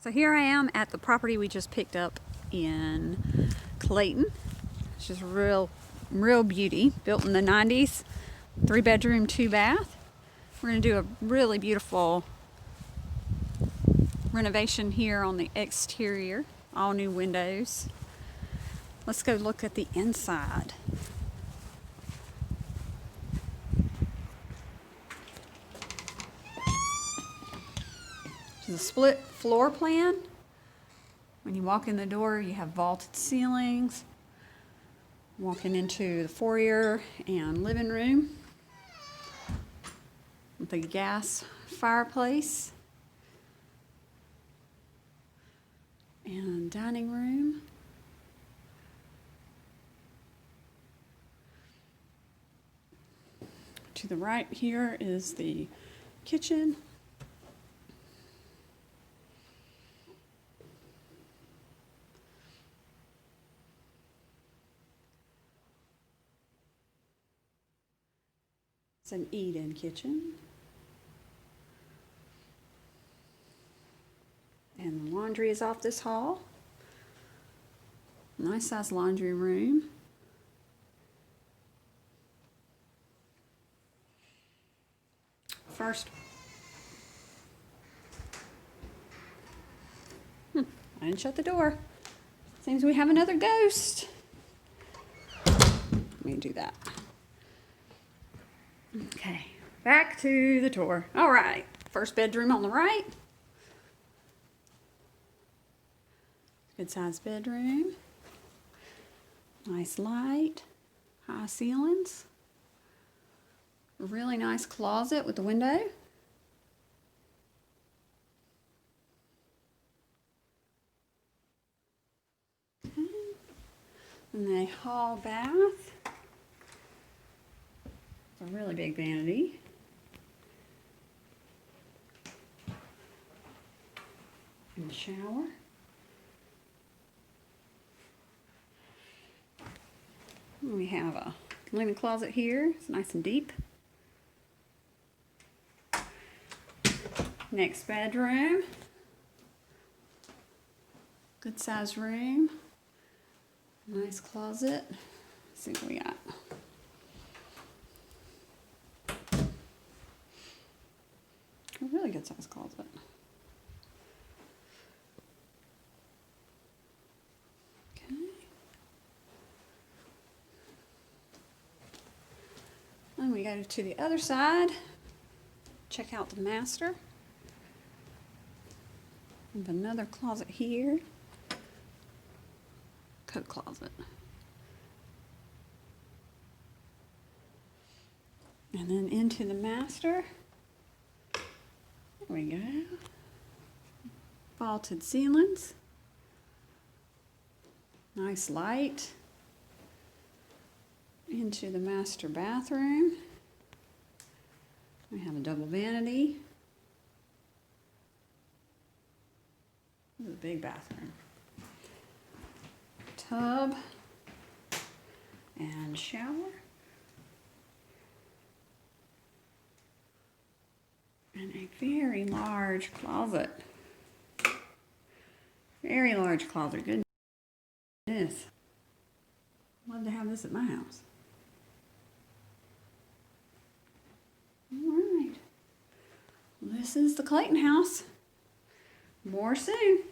So here I am at the property we just picked up in Clayton. It's just real beauty. Built in the 90s, 3-bedroom, 2-bath. We're gonna do a really beautiful renovation here on the exterior. All new windows. Let's go look at the inside. It's a split floor plan. When you walk in the door, you have vaulted ceilings. Walking into the foyer and living room with a gas fireplace and dining room. To the right here is the kitchen. It's an eat-in kitchen. And the laundry is off this hall. Nice size laundry room. First, I didn't shut the door. Seems we have another ghost. Let me do that. Okay, back to the tour. All right, first bedroom on the right. Good sized bedroom. Nice light, high ceilings. A really nice closet with a window. Okay. And a hall bath. A really big vanity. And the shower. And we have a linen closet here. It's nice and deep. Next bedroom. Good size room. Nice closet. Let's see what we got. A really good size closet. Okay. And we go to the other side. Check out the master. We have another closet here. Coat closet. And then into the master. There we go. Vaulted ceilings. Nice light. Into the master bathroom. We have a double vanity. This is a big bathroom. Tub and shower. And a very large closet. Very large closet. Goodness. I'd love to have this at my house. All right. This is the Clayton house. More soon.